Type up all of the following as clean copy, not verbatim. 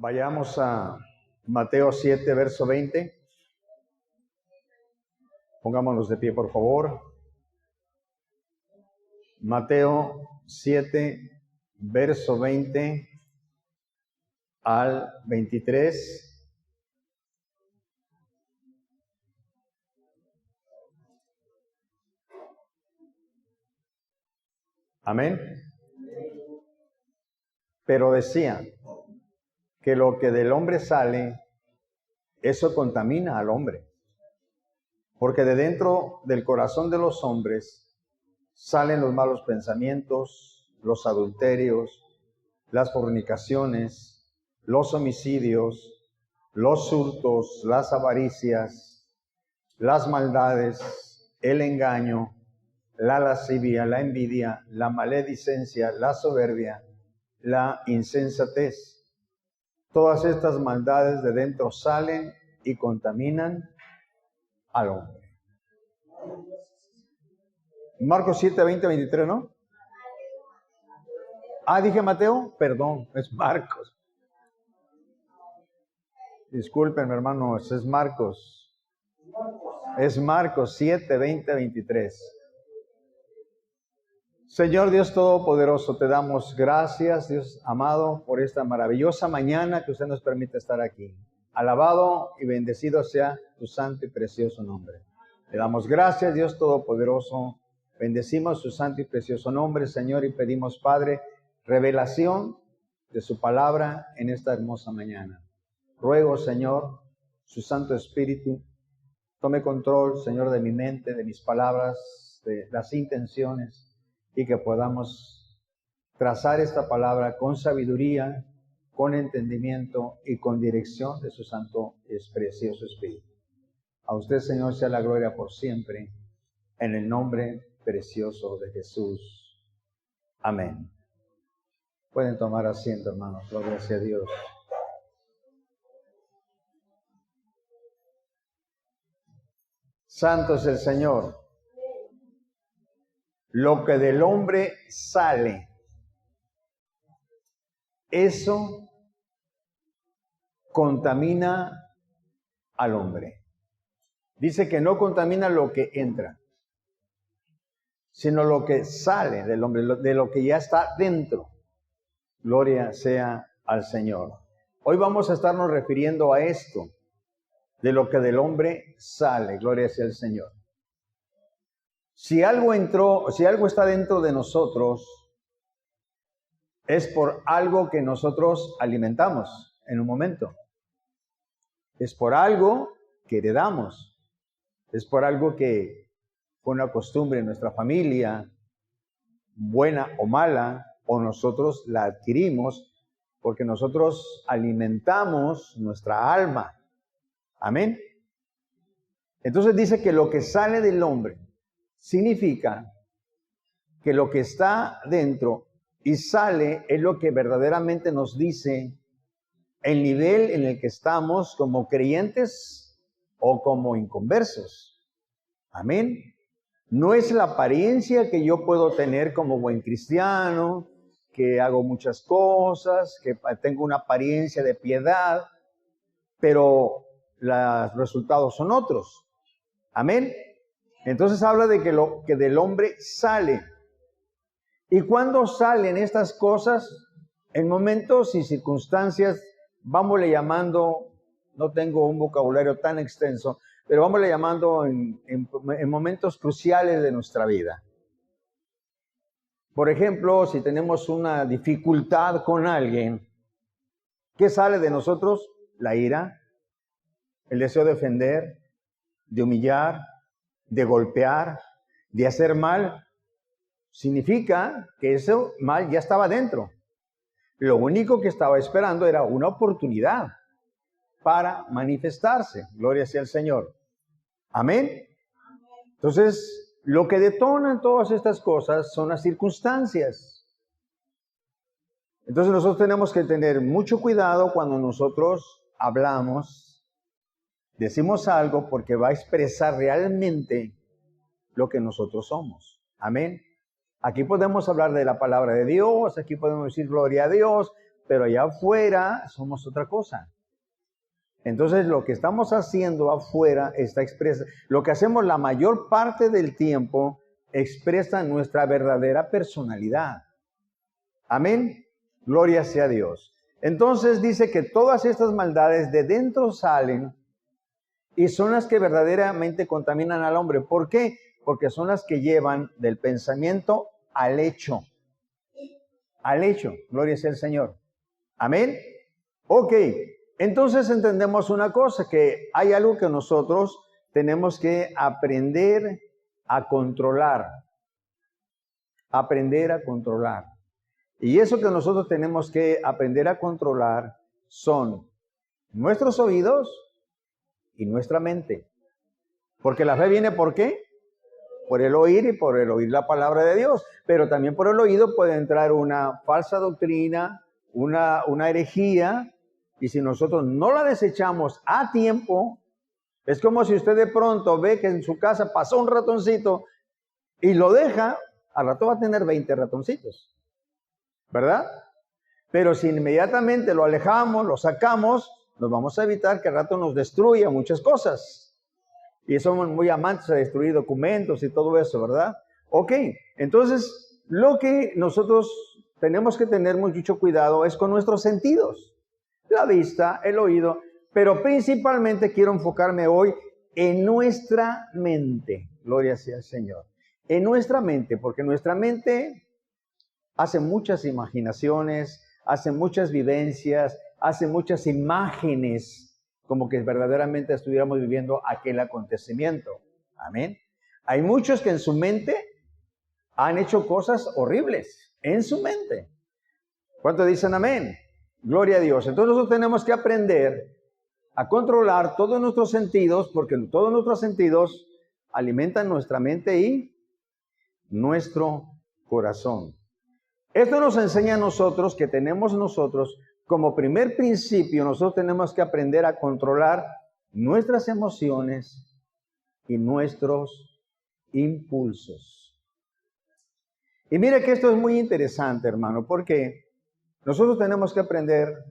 Vayamos a Mateo 7, verso 20. Pongámonos de pie, por favor. Mateo 7, verso 20 al 23. Amén. Pero decía que lo que del hombre sale, eso contamina al hombre. Porque de dentro del corazón de los hombres salen los malos pensamientos, los adulterios, las fornicaciones, los homicidios, los hurtos, las avaricias, las maldades, el engaño, la lascivia, la envidia, la maledicencia, la soberbia, la insensatez. Todas estas maldades de dentro salen y contaminan al hombre. Marcos 7, 20, 23, ¿no? Dije Mateo, perdón, es Marcos. Disculpen, hermano, es Marcos. Es Marcos 7, 20, 23. Señor Dios Todopoderoso, te damos gracias, Dios amado, por esta maravillosa mañana que usted nos permite estar aquí. Alabado y bendecido sea tu santo y precioso nombre. Le damos gracias, Dios Todopoderoso. Bendecimos su santo y precioso nombre, Señor, y pedimos, Padre, revelación de su palabra en esta hermosa mañana. Ruego, Señor, su Santo Espíritu, tome control, Señor, de mi mente, de mis palabras, de las intenciones, y que podamos trazar esta palabra con sabiduría, con entendimiento y con dirección de su santo y precioso Espíritu. A usted, Señor, sea la gloria por siempre, en el nombre precioso de Jesús. Amén. Pueden tomar asiento, hermanos. Gloria sea a Dios. Santo es el Señor. Lo que del hombre sale, eso contamina al hombre. Dice que no contamina lo que entra, sino lo que sale del hombre, de lo que ya está dentro. Gloria sea al Señor. Hoy vamos a estarnos refiriendo a esto, de lo que del hombre sale. Gloria sea al Señor. Si algo está dentro de nosotros, es por algo que nosotros alimentamos en un momento. Es por algo que heredamos. Es por algo que fue una costumbre en nuestra familia, buena o mala, o nosotros la adquirimos porque nosotros alimentamos nuestra alma. Amén. Entonces dice que lo que sale del hombre significa que lo que está dentro y sale es lo que verdaderamente nos dice el nivel en el que estamos como creyentes o como inconversos. Amén. No es la apariencia que yo puedo tener como buen cristiano, que hago muchas cosas, que tengo una apariencia de piedad, pero los resultados son otros. Amén. Entonces habla de que lo que del hombre sale. ¿Y cuándo salen estas cosas? En momentos y circunstancias, vámosle llamando, no tengo un vocabulario tan extenso, pero vámosle llamando en momentos cruciales de nuestra vida. Por ejemplo, si tenemos una dificultad con alguien, ¿qué sale de nosotros? La ira, el deseo de ofender, de humillar, de golpear, de hacer mal. Significa que ese mal ya estaba dentro. Lo único que estaba esperando era una oportunidad para manifestarse. Gloria sea al Señor. Amén. Entonces, lo que detonan todas estas cosas son las circunstancias. Entonces nosotros tenemos que tener mucho cuidado cuando nosotros hablamos, decimos algo, porque va a expresar realmente lo que nosotros somos. Amén. Aquí podemos hablar de la palabra de Dios, aquí podemos decir gloria a Dios, pero allá afuera somos otra cosa. Entonces lo que estamos haciendo afuera está expresa. Lo que hacemos la mayor parte del tiempo expresa nuestra verdadera personalidad. Amén. Gloria sea a Dios. Entonces dice que todas estas maldades de dentro salen y son las que verdaderamente contaminan al hombre. ¿Por qué? Porque son las que llevan del pensamiento al hecho. Al hecho. Gloria sea al Señor. Amén. Ok. Entonces entendemos una cosa, que hay algo que nosotros tenemos que aprender a controlar. Aprender a controlar. Y eso que nosotros tenemos que aprender a controlar son nuestros oídos y nuestra mente. Porque la fe viene ¿por qué? Por el oír y por el oír la palabra de Dios. Pero también por el oído puede entrar una falsa doctrina, una herejía. Y si nosotros no la desechamos a tiempo, es como si usted de pronto ve que en su casa pasó un ratoncito y lo deja, al rato va a tener 20 ratoncitos. ¿Verdad? Pero si inmediatamente lo alejamos, lo sacamos, nos vamos a evitar que al rato nos destruya muchas cosas. Y somos muy amantes de destruir documentos y todo eso, ¿verdad? Ok, entonces lo que nosotros tenemos que tener mucho cuidado es con nuestros sentidos. La vista, el oído, pero principalmente quiero enfocarme hoy en nuestra mente. Gloria sea al Señor. En nuestra mente, porque nuestra mente hace muchas imaginaciones, hace muchas vivencias, hace muchas imágenes, como que verdaderamente estuviéramos viviendo aquel acontecimiento. Amén. Hay muchos que en su mente han hecho cosas horribles, en su mente. ¿Cuántos dicen amén? Gloria a Dios. Entonces nosotros tenemos que aprender a controlar todos nuestros sentidos, porque todos nuestros sentidos alimentan nuestra mente y nuestro corazón. Esto nos enseña a nosotros que tenemos nosotros, como primer principio, nosotros tenemos que aprender a controlar nuestras emociones y nuestros impulsos. Y mire que esto es muy interesante, hermano, porque nosotros tenemos que aprender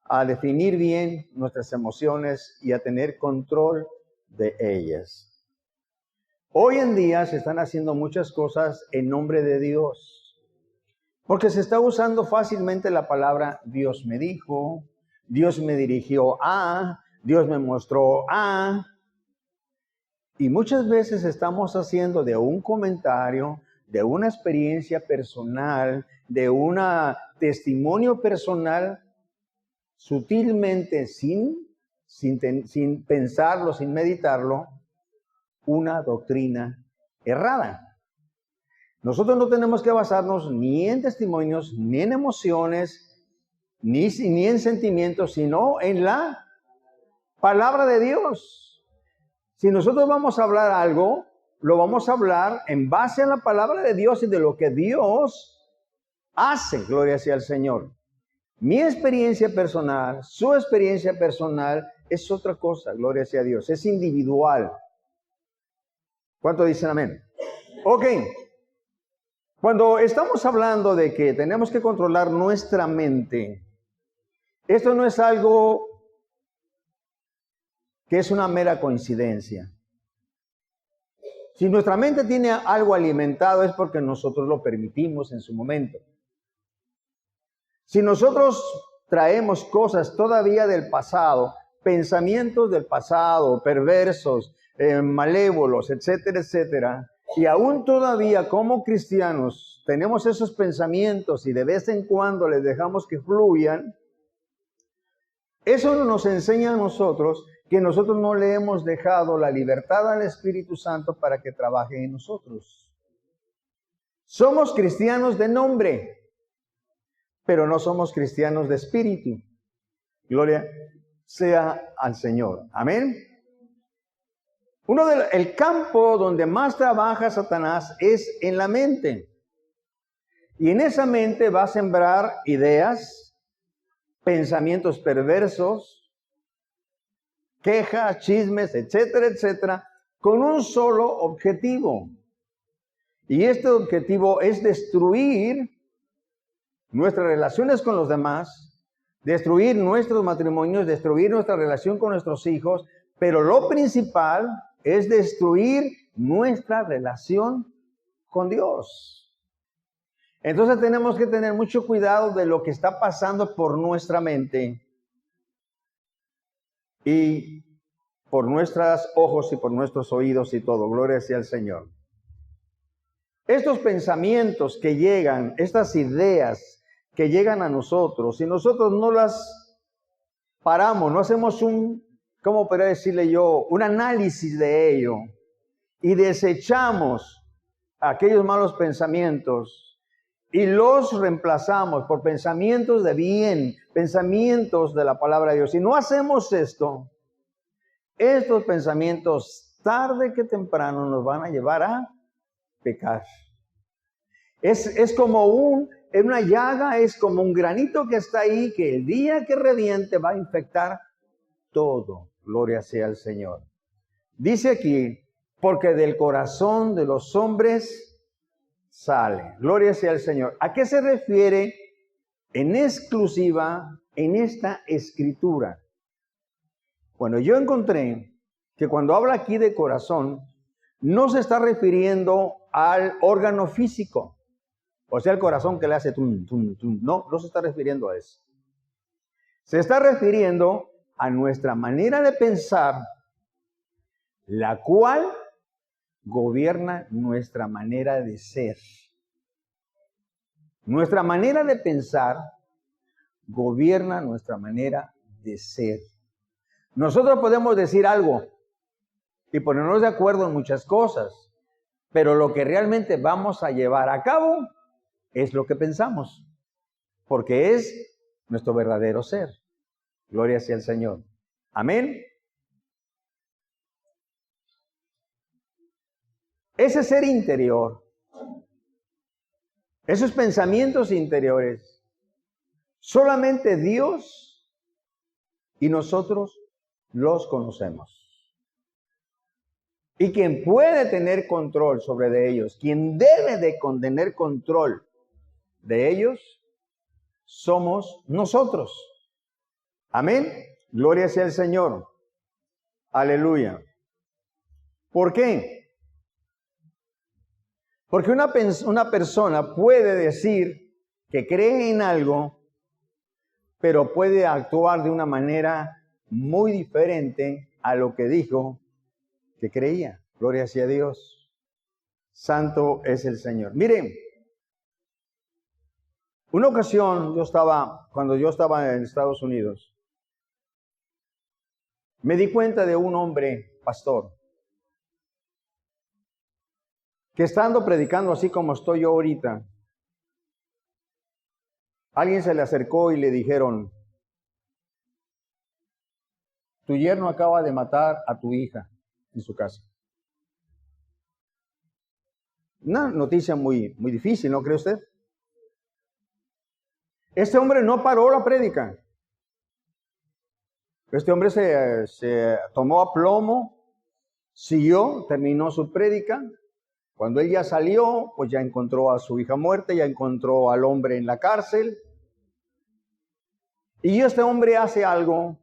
a definir bien nuestras emociones y a tener control de ellas. Hoy en día se están haciendo muchas cosas en nombre de Dios. Porque se está usando fácilmente la palabra Dios me dijo, Dios me dirigió a, Dios me mostró a. Y muchas veces estamos haciendo de un comentario, de una experiencia personal, de un testimonio personal, sutilmente, sin pensarlo, sin meditarlo, una doctrina errada. Nosotros no tenemos que basarnos ni en testimonios, ni en emociones, ni en sentimientos, sino en la palabra de Dios. Si nosotros vamos a hablar algo, lo vamos a hablar en base a la palabra de Dios y de lo que Dios hace. Gloria sea al Señor. Mi experiencia personal, su experiencia personal es otra cosa. Gloria sea a Dios. Es individual. ¿Cuánto dicen amén? Ok. Cuando estamos hablando de que tenemos que controlar nuestra mente, esto no es algo que es una mera coincidencia. Si nuestra mente tiene algo alimentado es porque nosotros lo permitimos en su momento. Si nosotros traemos cosas todavía del pasado, pensamientos del pasado, perversos, malévolos, etcétera, etcétera, y aún todavía como cristianos tenemos esos pensamientos y de vez en cuando les dejamos que fluyan, eso nos enseña a nosotros que nosotros no le hemos dejado la libertad al Espíritu Santo para que trabaje en nosotros. Somos cristianos de nombre, pero no somos cristianos de espíritu. Gloria sea al Señor. Amén. El campo donde más trabaja Satanás es en la mente. Y en esa mente va a sembrar ideas, pensamientos perversos, quejas, chismes, etcétera, etcétera, con un solo objetivo. Y este objetivo es destruir nuestras relaciones con los demás, destruir nuestros matrimonios, destruir nuestra relación con nuestros hijos, pero lo principal es destruir nuestra relación con Dios. Entonces tenemos que tener mucho cuidado de lo que está pasando por nuestra mente y por nuestros ojos y por nuestros oídos y todo. Gloria sea al Señor. Estos pensamientos que llegan, estas ideas que llegan a nosotros, si nosotros no las paramos, no hacemos ¿cómo podría decirle yo? Un análisis de ello y desechamos aquellos malos pensamientos y los reemplazamos por pensamientos de bien, pensamientos de la palabra de Dios. Si no hacemos esto, estos pensamientos tarde que temprano nos van a llevar a pecar. Es como una llaga, es como un granito que está ahí, que el día que reviente va a infectar todo. Gloria sea al Señor. Dice aquí, porque del corazón de los hombres sale. Gloria sea al Señor. ¿A qué se refiere en exclusiva en esta escritura? Bueno, yo encontré que cuando habla aquí de corazón, no se está refiriendo al órgano físico, o sea, el corazón que le hace tum, tum, tum. No se está refiriendo a eso. Se está refiriendo a nuestra manera de pensar, la cual gobierna nuestra manera de ser. Nuestra manera de pensar gobierna nuestra manera de ser. Nosotros podemos decir algo y ponernos de acuerdo en muchas cosas, pero lo que realmente vamos a llevar a cabo es lo que pensamos, porque es nuestro verdadero ser. Gloria sea al Señor. Amén. Ese ser interior, esos pensamientos interiores, solamente Dios y nosotros los conocemos. Y quien puede tener control sobre ellos, quien debe de tener control de ellos, somos nosotros. Amén. Gloria sea al Señor. Aleluya. ¿Por qué? Porque una persona puede decir que cree en algo, pero puede actuar de una manera muy diferente a lo que dijo que creía. Gloria sea a Dios. Santo es el Señor. Miren, una ocasión cuando yo estaba en Estados Unidos, me di cuenta de un hombre, pastor, que estando predicando así como estoy yo ahorita, alguien se le acercó y le dijeron, tu yerno acaba de matar a tu hija en su casa. Una noticia muy, muy difícil, ¿no cree usted? Este hombre no paró la prédica. Este hombre se tomó a plomo, siguió, terminó su prédica. Cuando él ya salió, pues ya encontró a su hija muerta, ya encontró al hombre en la cárcel. Y este hombre hace algo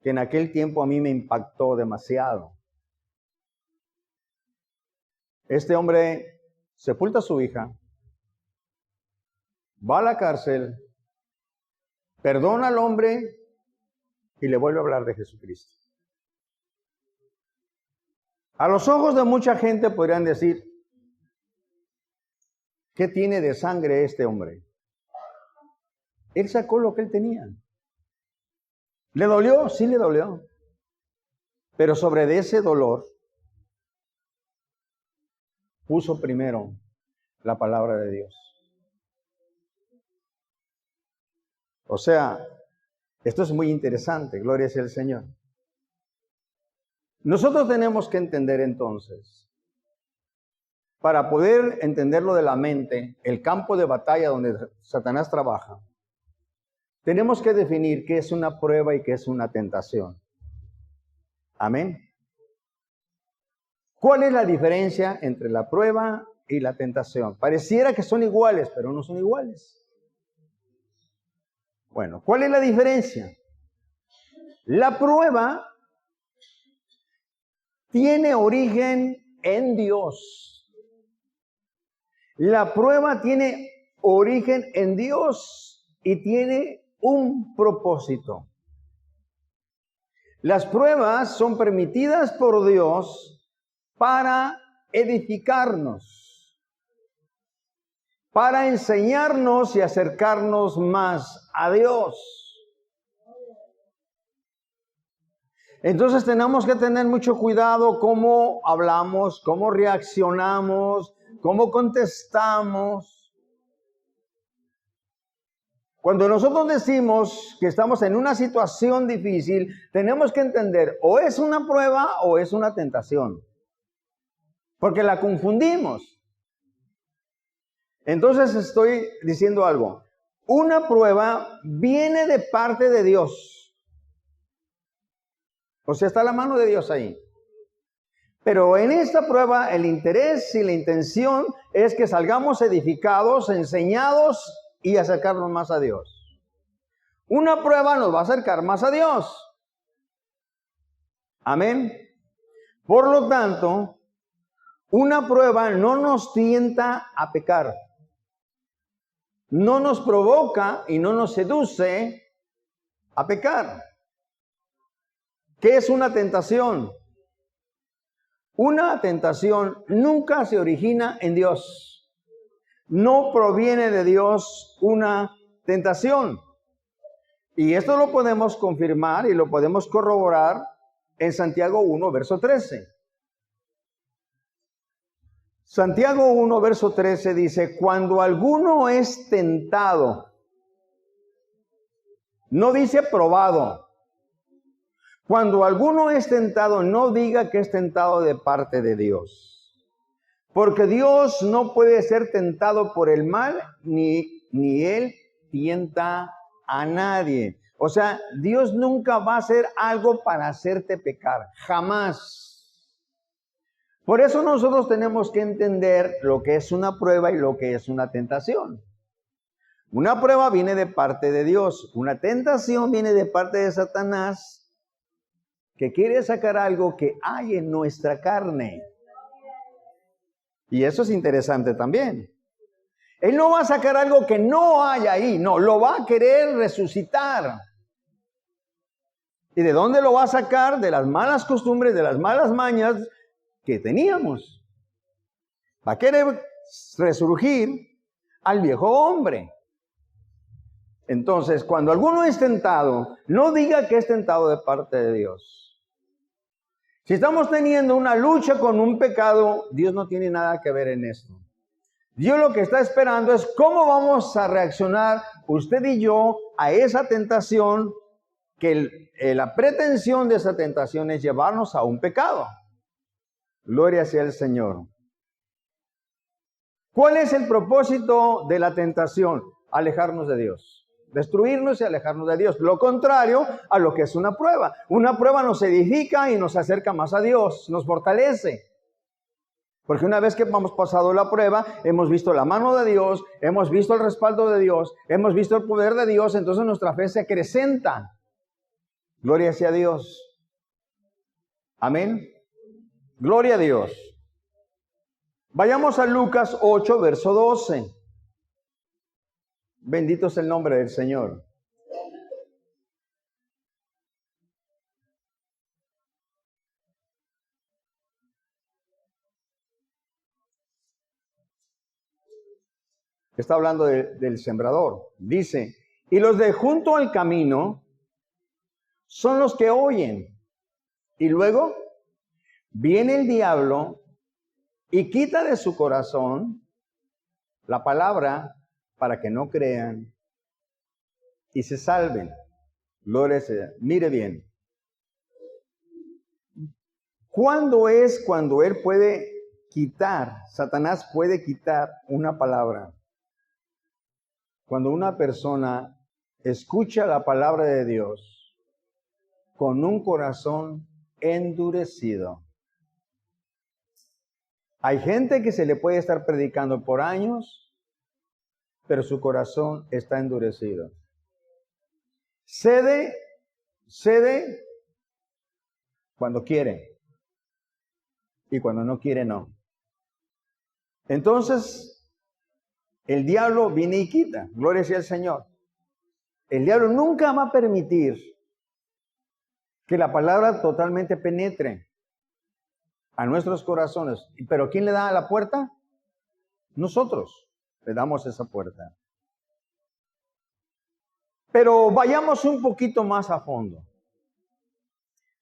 que en aquel tiempo a mí me impactó demasiado. Este hombre sepulta a su hija, va a la cárcel, perdona al hombre y le vuelve a hablar de Jesucristo. A los ojos de mucha gente podrían decir, ¿qué tiene de sangre este hombre? Él sacó lo que él tenía. ¿Le dolió? Sí le dolió. Pero sobre de ese dolor puso primero la palabra de Dios. O sea, esto es muy interesante, gloria sea al Señor. Nosotros tenemos que entender entonces, para poder entender lo de la mente, el campo de batalla donde Satanás trabaja, tenemos que definir qué es una prueba y qué es una tentación. Amén. ¿Cuál es la diferencia entre la prueba y la tentación? Pareciera que son iguales, pero no son iguales. Bueno, ¿cuál es la diferencia? La prueba tiene origen en Dios. La prueba tiene origen en Dios y tiene un propósito. Las pruebas son permitidas por Dios para edificarnos, para enseñarnos y acercarnos más a Dios. Entonces tenemos que tener mucho cuidado cómo hablamos, cómo reaccionamos, cómo contestamos. Cuando nosotros decimos que estamos en una situación difícil, tenemos que entender o es una prueba o es una tentación. Porque la confundimos. Entonces estoy diciendo algo. Una prueba viene de parte de Dios. O sea, está la mano de Dios ahí. Pero en esta prueba el interés y la intención es que salgamos edificados, enseñados y acercarnos más a Dios. Una prueba nos va a acercar más a Dios. Amén. Por lo tanto, una prueba no nos tienta a pecar. No nos provoca y no nos seduce a pecar. ¿Qué es una tentación? Una tentación nunca se origina en Dios. No proviene de Dios una tentación. Y esto lo podemos confirmar y lo podemos corroborar en Santiago 1, verso 13. Santiago 1, verso 13 dice, cuando alguno es tentado, no dice probado. Cuando alguno es tentado, no diga que es tentado de parte de Dios. Porque Dios no puede ser tentado por el mal, ni Él tienta a nadie. O sea, Dios nunca va a hacer algo para hacerte pecar. Jamás. Por eso nosotros tenemos que entender lo que es una prueba y lo que es una tentación. Una prueba viene de parte de Dios. Una tentación viene de parte de Satanás, que quiere sacar algo que hay en nuestra carne. Y eso es interesante también. Él no va a sacar algo que no hay ahí, no, lo va a querer resucitar. ¿Y de dónde lo va a sacar? De las malas costumbres, de las malas mañas que teníamos. Va a querer resurgir al viejo hombre. Entonces, cuando alguno es tentado, no diga que es tentado de parte de Dios. Si estamos teniendo una lucha con un pecado, Dios no tiene nada que ver en esto. Dios lo que está esperando es cómo vamos a reaccionar usted y yo a esa tentación, que la pretensión de esa tentación es llevarnos a un pecado. Gloria sea el Señor. ¿Cuál es el propósito de la tentación? Alejarnos de Dios. Destruirnos y alejarnos de Dios. Lo contrario a lo que es una prueba. Una prueba nos edifica y nos acerca más a Dios, nos fortalece. Porque una vez que hemos pasado la prueba, hemos visto la mano de Dios, hemos visto el respaldo de Dios, hemos visto el poder de Dios, entonces nuestra fe se acrecenta. Gloria sea a Dios. Amén. Gloria a Dios. Vayamos a Lucas 8, verso 12. Bendito es el nombre del Señor. Está hablando del sembrador. Dice, y los de junto al camino son los que oyen. Y luego viene el diablo y quita de su corazón la palabra para que no crean y se salven. Gloria sea. Mire bien. ¿Cuándo es cuando él puede quitar, Satanás puede quitar una palabra? Cuando una persona escucha la palabra de Dios con un corazón endurecido. Hay gente que se le puede estar predicando por años, pero su corazón está endurecido. Cede cuando quiere y cuando no quiere, no. Entonces, el diablo viene y quita. Gloria sea al Señor. El diablo nunca va a permitir que la palabra totalmente penetre a nuestros corazones. ¿Pero quién le da la puerta? Nosotros le damos esa puerta. Pero vayamos un poquito más a fondo.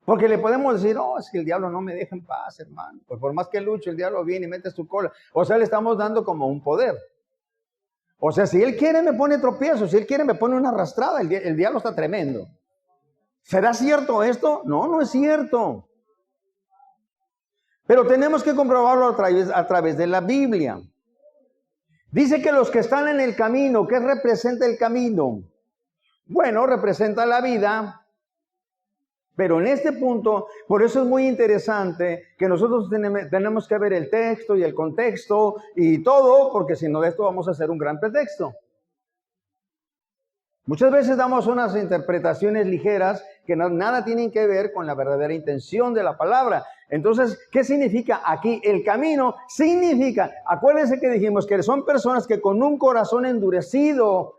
Porque le podemos decir, oh, es que el diablo no me deja en paz, hermano. Pues por más que luche, el diablo viene y mete su cola. O sea, le estamos dando como un poder. O sea, si él quiere me pone tropiezo, si él quiere me pone una arrastrada, el diablo está tremendo. ¿Será cierto esto? No, no es cierto. Pero tenemos que comprobarlo a través de la Biblia. Dice que los que están en el camino, ¿qué representa el camino? Bueno, representa la vida. Pero en este punto, por eso es muy interesante que nosotros tenemos que ver el texto y el contexto y todo, porque si no de esto vamos a hacer un gran pretexto. Muchas veces damos unas interpretaciones ligeras que nada tienen que ver con la verdadera intención de la palabra. Entonces, ¿qué significa aquí? El camino significa, acuérdense que dijimos que son personas que con un corazón endurecido,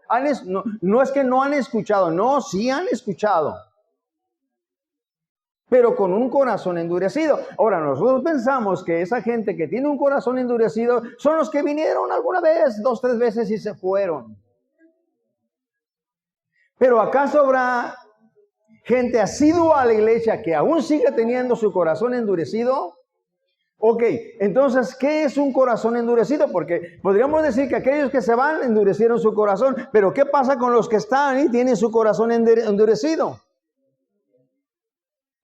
no es que no han escuchado, no, sí han escuchado, pero con un corazón endurecido. Ahora, nosotros pensamos que esa gente que tiene un corazón endurecido son los que vinieron alguna vez, 2, 3 veces y se fueron. Pero ¿acaso habrá gente asidua a la iglesia que aún sigue teniendo su corazón endurecido? Ok, entonces, ¿qué es un corazón endurecido? Porque podríamos decir que aquellos que se van endurecieron su corazón, pero ¿qué pasa con los que están y tienen su corazón endurecido?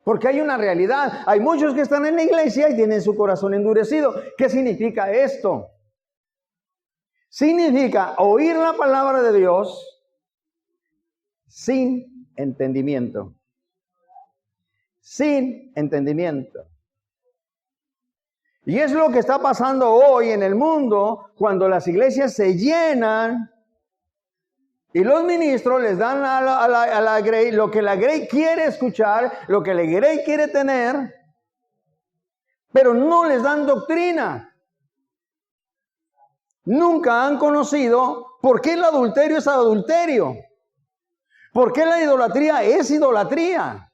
Porque hay una realidad, hay muchos que están en la iglesia y tienen su corazón endurecido. ¿Qué significa esto? Significa oír la palabra de Dios sin entendimiento. Sin entendimiento. Y es lo que está pasando hoy en el mundo cuando las iglesias se llenan y los ministros les dan a la grey lo que la grey quiere escuchar, lo que la grey quiere tener, pero no les dan doctrina. Nunca han conocido por qué el adulterio es adulterio. ¿Por qué la idolatría es idolatría?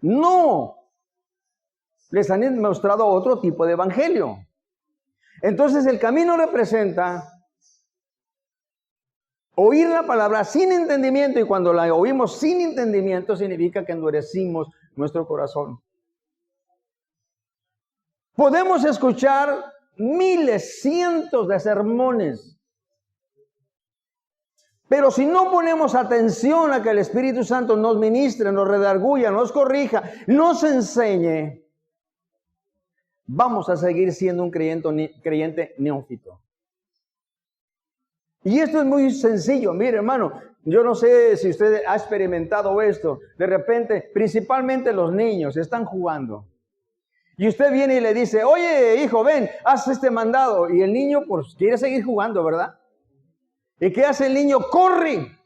No. Les han mostrado otro tipo de evangelio. Entonces el camino representa oír la palabra sin entendimiento, y cuando la oímos sin entendimiento significa que endurecimos nuestro corazón. Podemos escuchar miles, cientos de sermones, pero si no ponemos atención a que el Espíritu Santo nos ministre, nos redarguya, nos corrija, nos enseñe, vamos a seguir siendo un creyente neófito. Y esto es muy sencillo. Mire, hermano, yo no sé si usted ha experimentado esto. De repente, principalmente los niños están jugando. Y usted viene y le dice, oye, hijo, ven, haz este mandado. Y el niño, pues, quiere seguir jugando, ¿verdad? ¿Y qué hace el niño? Corre.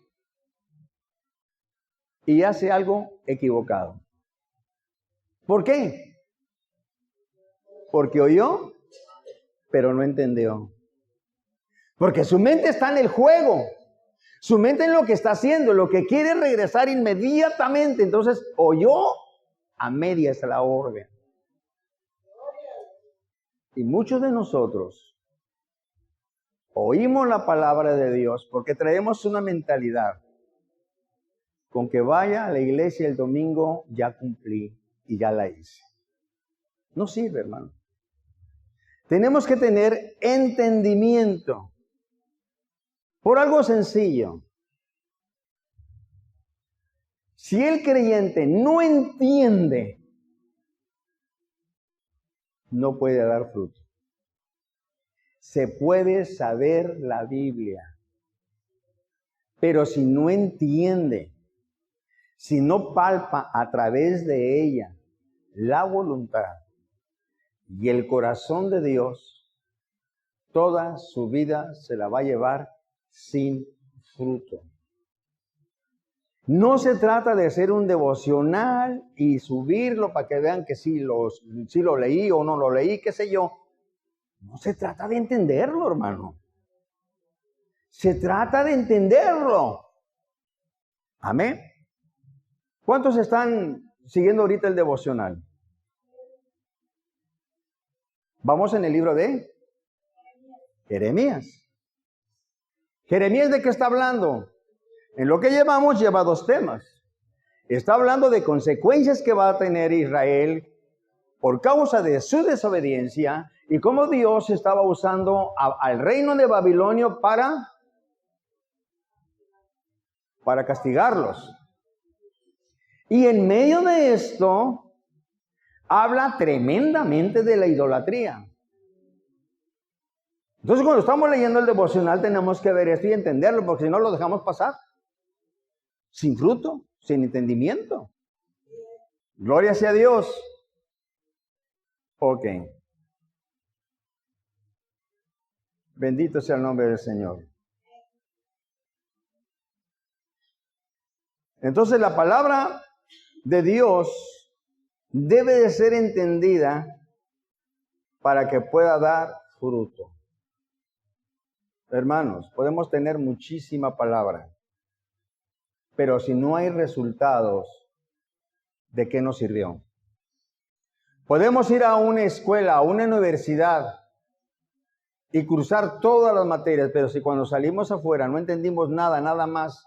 Y hace algo equivocado. ¿Por qué? Porque oyó, pero no entendió. Porque su mente está en el juego. Su mente en lo que está haciendo, lo que quiere regresar inmediatamente. Entonces, oyó a medias la orden. Y muchos de nosotros oímos la palabra de Dios porque traemos una mentalidad. Con que vaya a la iglesia el domingo, ya cumplí y ya la hice. No sirve, hermano. Tenemos que tener entendimiento. Por algo sencillo. Si el creyente no entiende, no puede dar fruto. Se puede saber la Biblia, pero si no entiende, si no palpa a través de ella la voluntad y el corazón de Dios, toda su vida se la va a llevar sin fruto. No se trata de hacer un devocional y subirlo para que vean que sí lo leí o no lo leí, qué sé yo. No se trata de entenderlo, hermano. Se trata de entenderlo. Amén. ¿Cuántos están siguiendo ahorita el devocional? Vamos en el libro de Jeremías. ¿Jeremías de qué está hablando? En lo que llevamos lleva 2 temas. Está hablando de consecuencias que va a tener Israel por causa de su desobediencia y cómo Dios estaba usando al reino de Babilonia para castigarlos. Y en medio de esto, habla tremendamente de la idolatría. Entonces, cuando estamos leyendo el devocional, tenemos que ver esto y entenderlo, porque si no lo dejamos pasar. Sin fruto, sin entendimiento. Gloria sea a Dios. Ok. Bendito sea el nombre del Señor. Entonces, la palabra de Dios debe de ser entendida para que pueda dar fruto. Hermanos, podemos tener muchísima palabra, pero si no hay resultados, ¿de qué nos sirvió? Podemos ir a una escuela, a una universidad y cursar todas las materias, pero si cuando salimos afuera no entendimos nada más,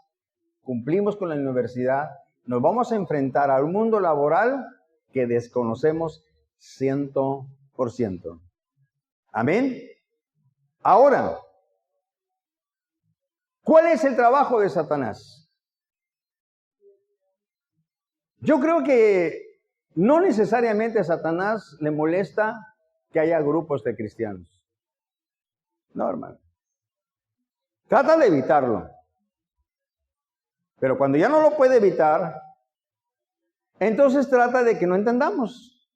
cumplimos con la universidad, nos vamos a enfrentar a un mundo laboral que desconocemos 100%. Amén. Ahora, ¿cuál es el trabajo de Satanás? Yo creo que no necesariamente a Satanás le molesta que haya grupos de cristianos. No, hermano. Trata de evitarlo. Pero cuando ya no lo puede evitar, entonces trata de que no entendamos.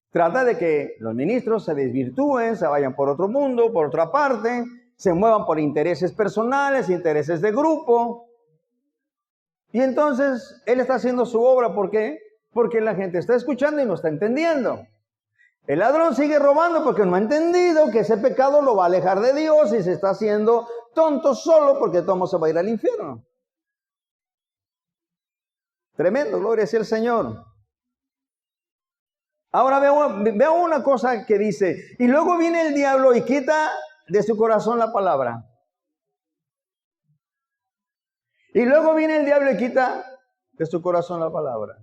Trata de que los ministros se desvirtúen, se vayan por otro mundo, por otra parte, se muevan por intereses personales, intereses de grupo. Y entonces él está haciendo su obra. ¿Por qué? Porque la gente está escuchando y no está entendiendo. El ladrón sigue robando porque no ha entendido que ese pecado lo va a alejar de Dios y se está haciendo tonto solo porque todo se va a ir al infierno. Tremendo, gloria sea el Señor. Ahora veo una cosa que dice, y luego viene el diablo y quita de su corazón la palabra. Y luego viene el diablo y quita de su corazón la palabra.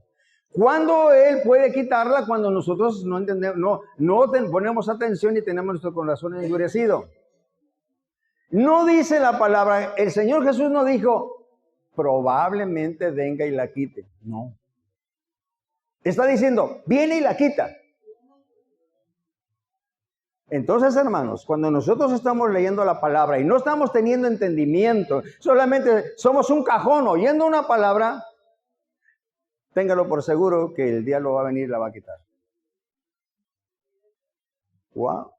¿Cuándo él puede quitarla? Cuando nosotros no entendemos, no ponemos atención y tenemos nuestro corazón endurecido. No dice la palabra, el Señor Jesús no dijo, probablemente venga y la quite. No. Está diciendo, viene y la quita. Entonces, hermanos, cuando nosotros estamos leyendo la palabra y no estamos teniendo entendimiento, solamente somos un cajón oyendo una palabra, téngalo por seguro que el diablo va a venir y la va a quitar. Wow.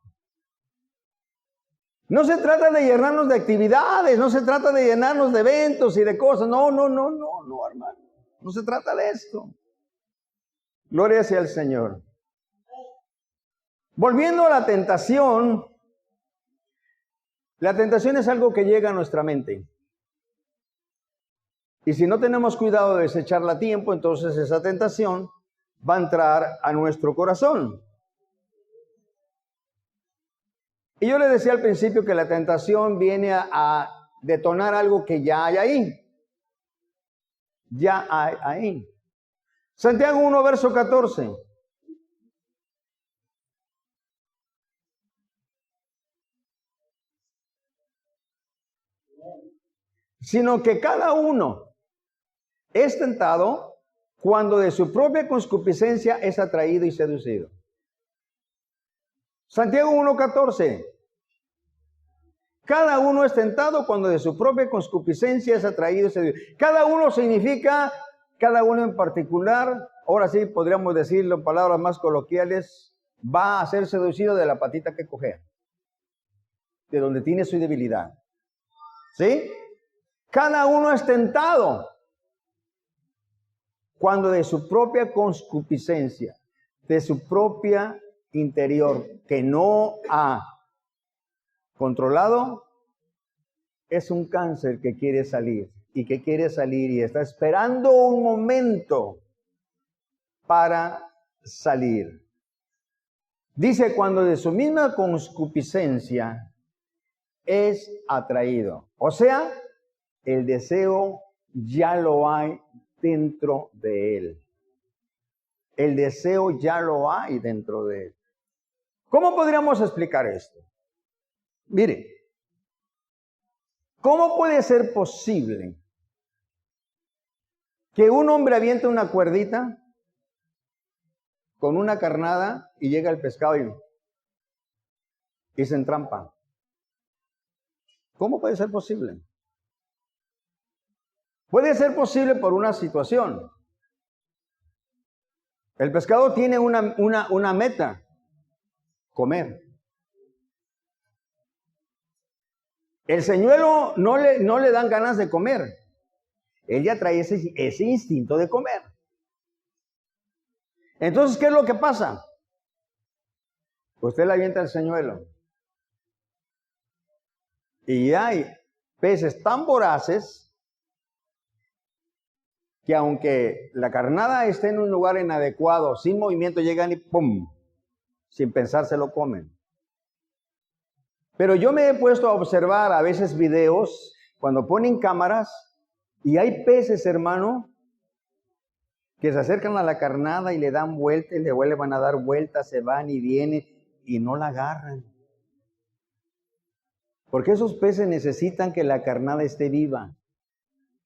No se trata de llenarnos de actividades, no se trata de llenarnos de eventos y de cosas. No, hermano. No se trata de esto. Gloria sea al Señor. Volviendo a la tentación es algo que llega a nuestra mente. Y si no tenemos cuidado de desecharla a tiempo, entonces esa tentación va a entrar a nuestro corazón. Y yo le decía al principio que la tentación viene a detonar algo que ya hay ahí. Ya hay ahí. Santiago 1, verso 14. Sino que cada uno es tentado cuando de su propia concupiscencia es atraído y seducido. Santiago 1:14. Cada uno es tentado cuando de su propia concupiscencia es atraído y seducido. Cada uno significa, cada uno en particular, ahora sí podríamos decirlo en palabras más coloquiales, va a ser seducido de la patita que cojea, de donde tiene su debilidad. ¿Sí? Cada uno es tentado. Cuando de su propia concupiscencia, de su propia interior, que no ha controlado, es un cáncer que quiere salir y está esperando un momento para salir. Dice, cuando de su misma concupiscencia es atraído. O sea, el deseo ya lo hay dentro de él. El deseo ya lo hay dentro de él. ¿Cómo podríamos explicar esto? Mire, ¿cómo puede ser posible que un hombre aviente una cuerdita con una carnada y llega el pescado y se entrampa? ¿Cómo puede ser posible? Puede ser posible por una situación. El pescado tiene una meta, comer. El señuelo no le dan ganas de comer. Él ya trae ese instinto de comer. Entonces, ¿qué es lo que pasa? Usted le avienta el señuelo. Y hay peces tan voraces que aunque la carnada esté en un lugar inadecuado, sin movimiento, llegan y ¡pum! Sin pensar se lo comen. Pero yo me he puesto a observar a veces videos cuando ponen cámaras y hay peces, hermano, que se acercan a la carnada y le dan vuelta y le vuelven a dar vueltas, se van y vienen y no la agarran. Porque esos peces necesitan que la carnada esté viva.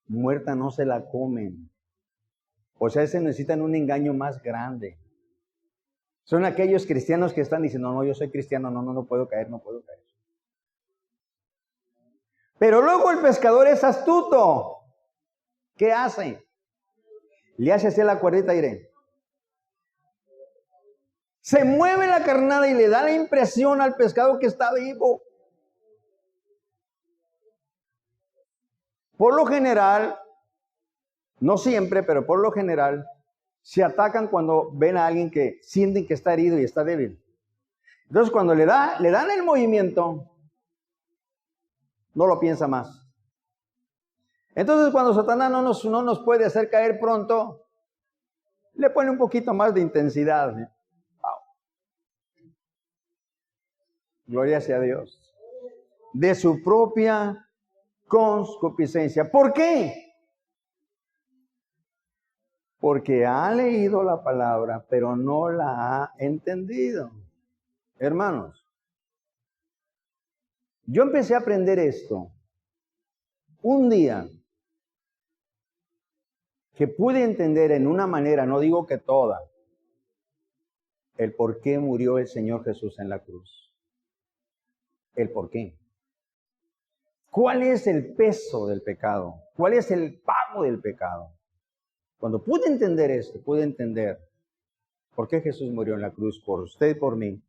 Muerta no se la comen. O sea, se necesitan un engaño más grande. Son aquellos cristianos que están diciendo, no, yo soy cristiano, no puedo caer, no puedo caer. Pero luego el pescador es astuto. ¿Qué hace? Le hace así la cuerdita, iré. Se mueve la carnada y le da la impresión al pescado que está vivo. Por lo general, no siempre, pero por lo general, se atacan cuando ven a alguien que sienten que está herido y está débil. Entonces, cuando le dan el movimiento, no lo piensa más. Entonces, cuando Satanás no nos puede hacer caer pronto, le pone un poquito más de intensidad. Wow. Gloria sea a Dios. De su propia concupiscencia. ¿Por qué? Porque ha leído la palabra, pero no la ha entendido. Hermanos, yo empecé a aprender esto un día que pude entender en una manera, no digo que toda, el por qué murió el Señor Jesús en la cruz. El por qué. ¿Cuál es el peso del pecado? ¿Cuál es el pago del pecado? Cuando pude entender esto, pude entender por qué Jesús murió en la cruz por usted y por mí.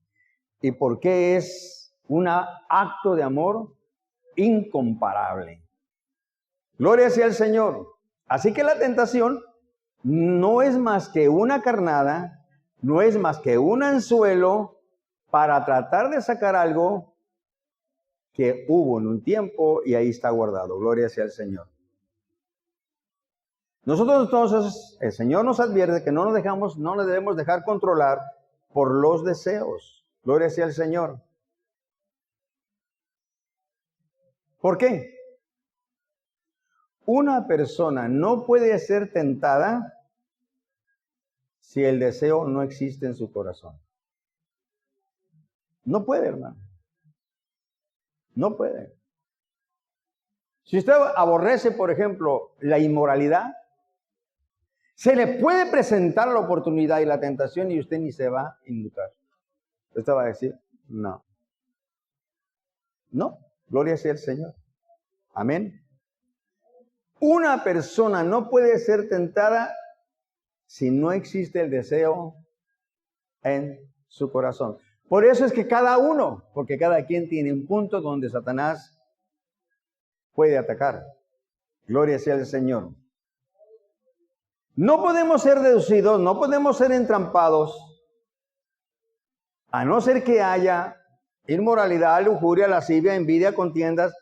Y por qué es un acto de amor incomparable. Gloria sea al Señor. Así que la tentación no es más que una carnada, no es más que un anzuelo para tratar de sacar algo que hubo en un tiempo y ahí está guardado. Gloria sea al Señor. Nosotros entonces, el Señor nos advierte que no nos debemos dejar controlar por los deseos. Gloria sea al Señor. ¿Por qué? Una persona no puede ser tentada si el deseo no existe en su corazón. No puede, hermano. No puede. Si usted aborrece, por ejemplo, la inmoralidad, se le puede presentar la oportunidad y la tentación y usted ni se va a inmutar. Usted va a decir, no. No, gloria sea al Señor. Amén. Una persona no puede ser tentada si no existe el deseo en su corazón. Por eso es que cada uno, porque cada quien tiene un punto donde Satanás puede atacar. Gloria sea al Señor. No podemos ser deducidos, no podemos ser entrampados, a no ser que haya inmoralidad, lujuria, lascivia, envidia, contiendas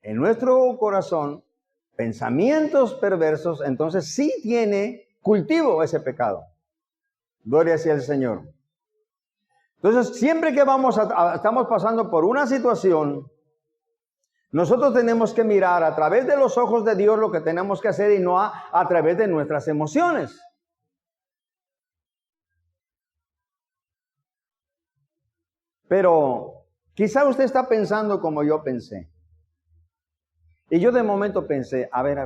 en nuestro corazón, pensamientos perversos. Entonces sí tiene cultivo ese pecado. Gloria sea el Señor. Entonces, siempre que estamos pasando por una situación, nosotros tenemos que mirar a través de los ojos de Dios lo que tenemos que hacer y no a través de nuestras emociones. Pero quizá usted está pensando como yo pensé. Y yo de momento pensé, a ver.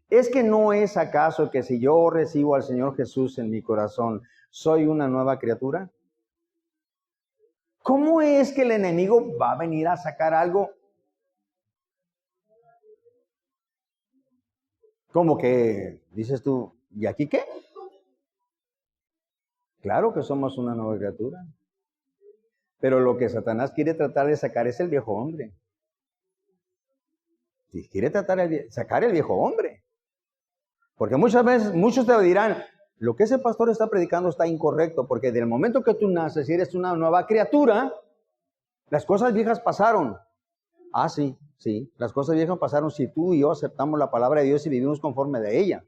¿Es que no es acaso que si yo recibo al Señor Jesús en mi corazón, soy una nueva criatura? ¿Cómo es que el enemigo va a venir a sacar algo? Como que dices tú, ¿y aquí qué? Claro que somos una nueva criatura. Pero lo que Satanás quiere tratar de sacar es el viejo hombre. Quiere tratar de sacar el viejo hombre. Porque muchas veces, muchos te dirán, lo que ese pastor está predicando está incorrecto, porque del momento que tú naces y eres una nueva criatura, las cosas viejas pasaron. Ah, sí, las cosas viejas pasaron si tú y yo aceptamos la palabra de Dios y vivimos conforme de ella.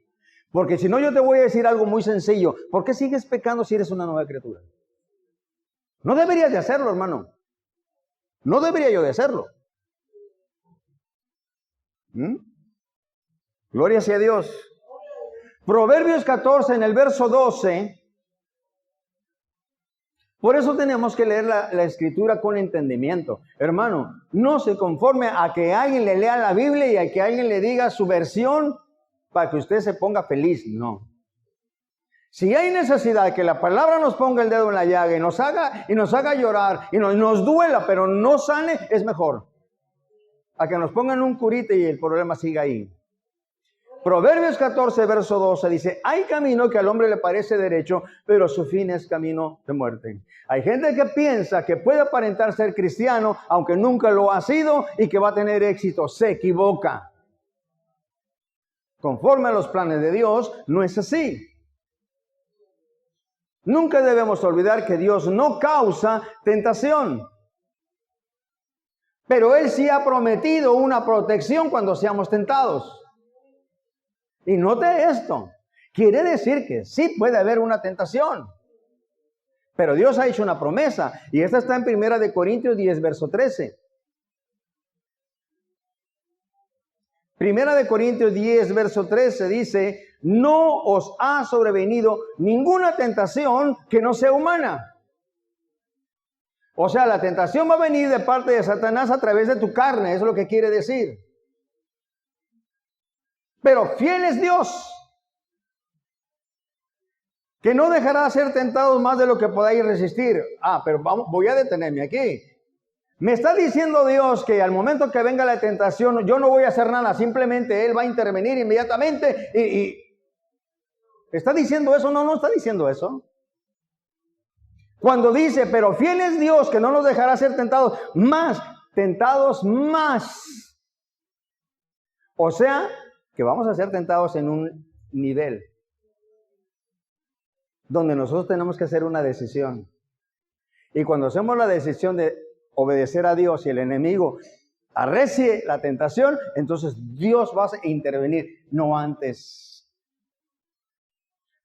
Porque si no, yo te voy a decir algo muy sencillo. ¿Por qué sigues pecando si eres una nueva criatura? No deberías de hacerlo, hermano. No debería yo de hacerlo. Gloria sea a Dios. Proverbios 14 en el verso 12. Por eso tenemos que leer la escritura con entendimiento. Hermano, no se conforme a que alguien le lea la Biblia y a que alguien le diga su versión para que usted se ponga feliz. No. Si hay necesidad de que la palabra nos ponga el dedo en la llaga y nos haga llorar y nos duela, pero no sane, es mejor a que nos pongan un curita y el problema siga ahí. Proverbios 14, verso 12 dice, hay camino que al hombre le parece derecho, pero su fin es camino de muerte. Hay gente que piensa que puede aparentar ser cristiano, aunque nunca lo ha sido, y que va a tener éxito. Se equivoca. Conforme a los planes de Dios, no es así. Nunca debemos olvidar que Dios no causa tentación. Pero Él sí ha prometido una protección cuando seamos tentados. Y note esto, quiere decir que sí puede haber una tentación. Pero Dios ha hecho una promesa, y esta está en 1 Corintios 10, verso 13. 1 Corintios 10, verso 13 dice, no os ha sobrevenido ninguna tentación que no sea humana. O sea, la tentación va a venir de parte de Satanás a través de tu carne, eso es lo que quiere decir. Pero fiel es Dios, que no dejará ser tentados más de lo que podáis resistir. Pero voy a detenerme aquí. Me está diciendo Dios que al momento que venga la tentación, yo no voy a hacer nada, simplemente Él va a intervenir inmediatamente y ¿está diciendo eso? No está diciendo eso. Cuando dice, pero fiel es Dios que no nos dejará ser tentados más. O sea, que vamos a ser tentados en un nivel donde nosotros tenemos que hacer una decisión. Y cuando hacemos la decisión de obedecer a Dios y el enemigo arrecie la tentación, entonces Dios va a intervenir, no antes.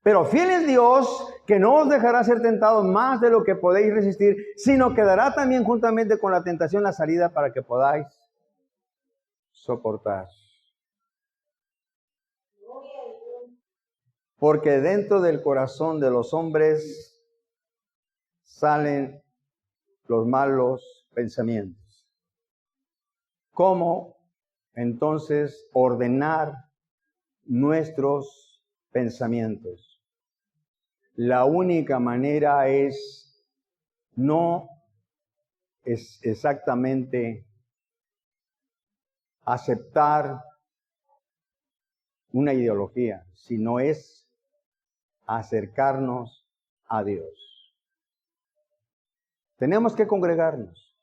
Pero fiel es Dios que no os dejará ser tentados más de lo que podéis resistir, sino que dará también juntamente con la tentación la salida para que podáis soportar. Porque dentro del corazón de los hombres salen los malos pensamientos. ¿Cómo entonces ordenar nuestros pensamientos? La única manera no es exactamente aceptar una ideología, sino es acercarnos a Dios. Tenemos que congregarnos.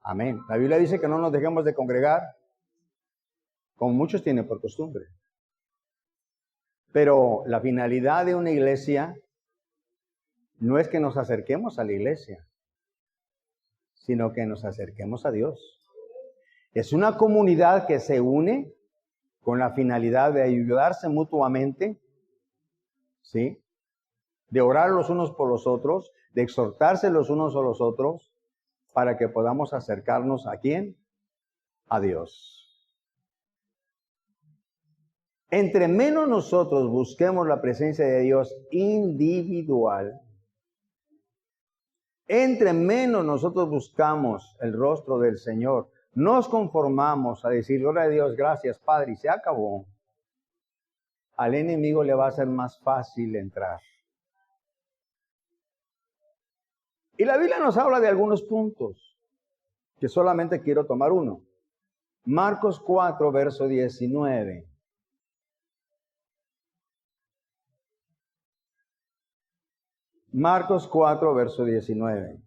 Amén. La Biblia dice que no nos dejemos de congregar, como muchos tienen por costumbre. Pero la finalidad de una iglesia no es que nos acerquemos a la iglesia, sino que nos acerquemos a Dios. Es una comunidad que se une con la finalidad de ayudarse mutuamente, ¿sí? De orar los unos por los otros, de exhortarse los unos a los otros, para que podamos acercarnos ¿a quién? A Dios. Entre menos nosotros busquemos la presencia de Dios individual, entre menos nosotros buscamos el rostro del Señor, nos conformamos a decir, gloria a Dios, gracias Padre, y se acabó, al enemigo le va a ser más fácil entrar. Y la Biblia nos habla de algunos puntos, que solamente quiero tomar uno. Marcos 4, verso 19. Marcos 4, verso 19.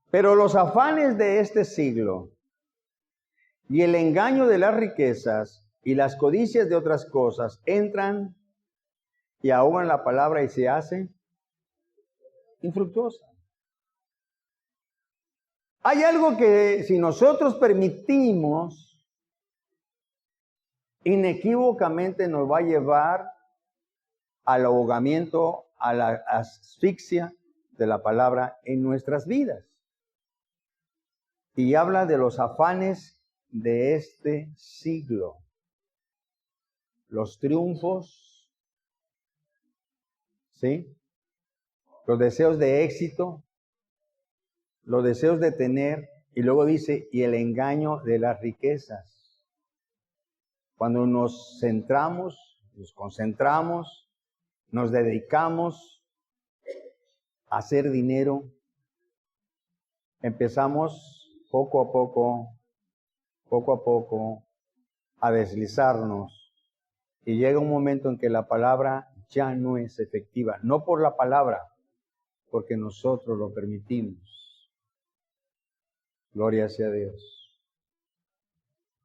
Pero los afanes de este siglo y el engaño de las riquezas y las codicias de otras cosas entran y ahogan la palabra y se hace infructuosa. Hay algo que si nosotros permitimos, inequívocamente nos va a llevar al ahogamiento, a la asfixia de la palabra en nuestras vidas. Y habla de los afanes de este siglo, los triunfos, ¿sí? Los deseos de éxito, los deseos de tener, y luego dice, y el engaño de las riquezas. Cuando nos centramos, nos concentramos, nos dedicamos a hacer dinero, empezamos poco a poco, a deslizarnos. Y llega un momento en que la palabra ya no es efectiva. No por la palabra, porque nosotros lo permitimos. Gloria sea a Dios.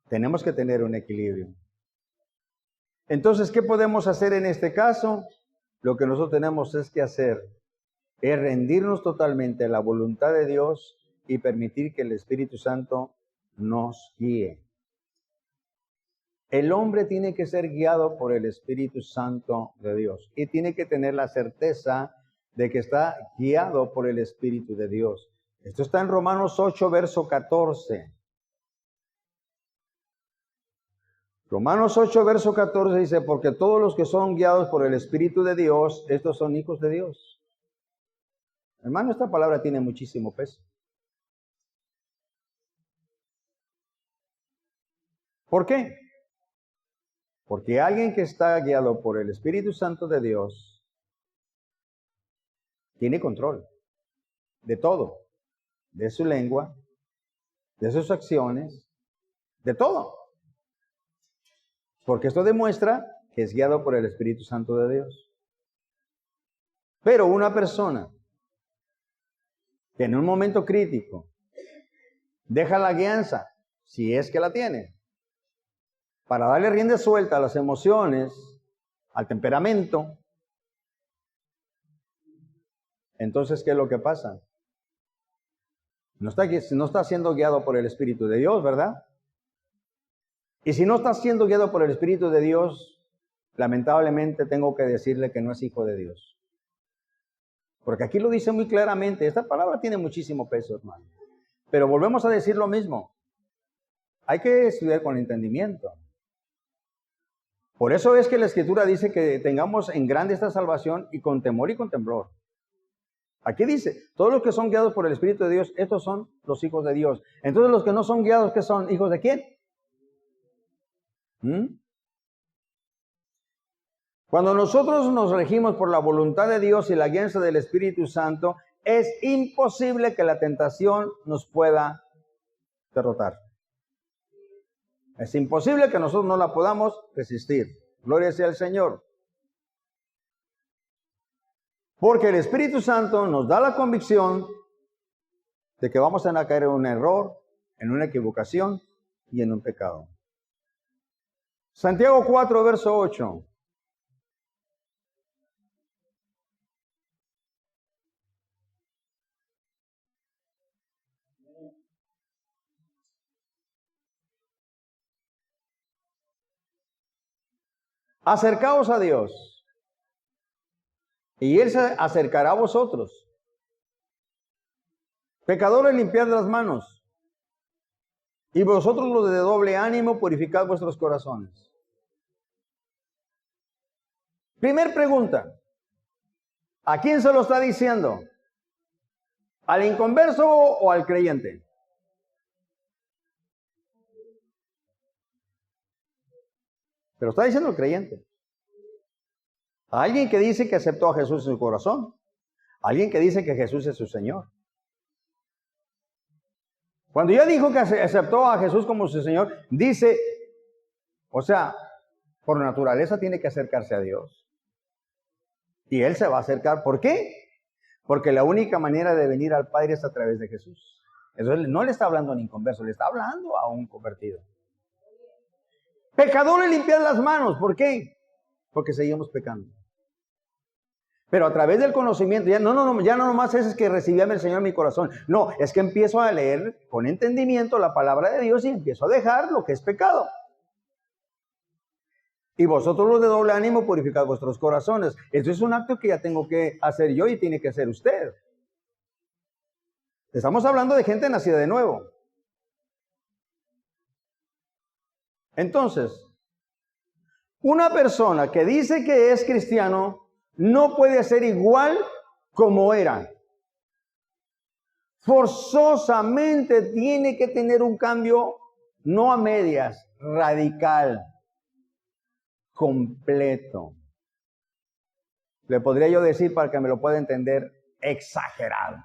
Tenemos que tener un equilibrio. Entonces, ¿qué podemos hacer en este caso? Lo que nosotros tenemos es que hacer es rendirnos totalmente a la voluntad de Dios y permitir que el Espíritu Santo nos guíe. El hombre tiene que ser guiado por el Espíritu Santo de Dios y tiene que tener la certeza de que está guiado por el Espíritu de Dios. Esto está en Romanos 8, verso 14. Romanos 8, verso 14 dice, porque todos los que son guiados por el Espíritu de Dios, estos son hijos de Dios. Hermano, esta palabra tiene muchísimo peso. ¿Por qué? Porque alguien que está guiado por el Espíritu Santo de Dios tiene control de todo, de su lengua, de sus acciones, de todo. Porque esto demuestra que es guiado por el Espíritu Santo de Dios. Pero una persona que en un momento crítico deja la guianza, si es que la tiene, para darle rienda suelta a las emociones, al temperamento, entonces, ¿qué es lo que pasa? No está siendo guiado por el Espíritu de Dios, ¿verdad? Y si no está siendo guiado por el Espíritu de Dios, lamentablemente tengo que decirle que no es hijo de Dios. Porque aquí lo dice muy claramente. Esta palabra tiene muchísimo peso, hermano. Pero volvemos a decir lo mismo. Hay que estudiar con entendimiento. Por eso es que la Escritura dice que tengamos en grande esta salvación y con temor y con temblor. Aquí dice, todos los que son guiados por el Espíritu de Dios, estos son los hijos de Dios. Entonces los que no son guiados, ¿qué son? ¿Hijos de quién? Cuando nosotros nos regimos por la voluntad de Dios y la guianza del Espíritu Santo, es imposible que la tentación nos pueda derrotar. Es imposible que nosotros no la podamos resistir. Gloria sea al Señor. Porque el Espíritu Santo nos da la convicción de que vamos a caer en un error, en una equivocación y en un pecado. Santiago 4, verso 8. Acercaos a Dios, y Él se acercará a vosotros. Pecadores, limpiad las manos, y vosotros los de doble ánimo, purificad vuestros corazones. Primer pregunta, ¿a quién se lo está diciendo? ¿Al inconverso o al creyente? Pero está diciendo el creyente. A alguien que dice que aceptó a Jesús en su corazón. A alguien que dice que Jesús es su Señor. Cuando ya dijo que aceptó a Jesús como su Señor, dice, o sea, por naturaleza tiene que acercarse a Dios. Y Él se va a acercar. ¿Por qué? Porque la única manera de venir al Padre es a través de Jesús. Entonces no le está hablando a un inconverso, le está hablando a un convertido. Pecadores, limpiad las manos. ¿Por qué? Porque seguimos pecando. Pero a través del conocimiento, ya no nomás es que recibí al Señor en mi corazón. No, es que empiezo a leer con entendimiento la palabra de Dios y empiezo a dejar lo que es pecado. Y vosotros los de doble ánimo, purificad vuestros corazones. Esto es un acto que ya tengo que hacer yo y tiene que hacer usted. Estamos hablando de gente nacida de nuevo. Entonces, una persona que dice que es cristiano no puede ser igual como era. Forzosamente tiene que tener un cambio, no a medias, radical, completo. Le podría yo decir, para que me lo pueda entender, exagerado.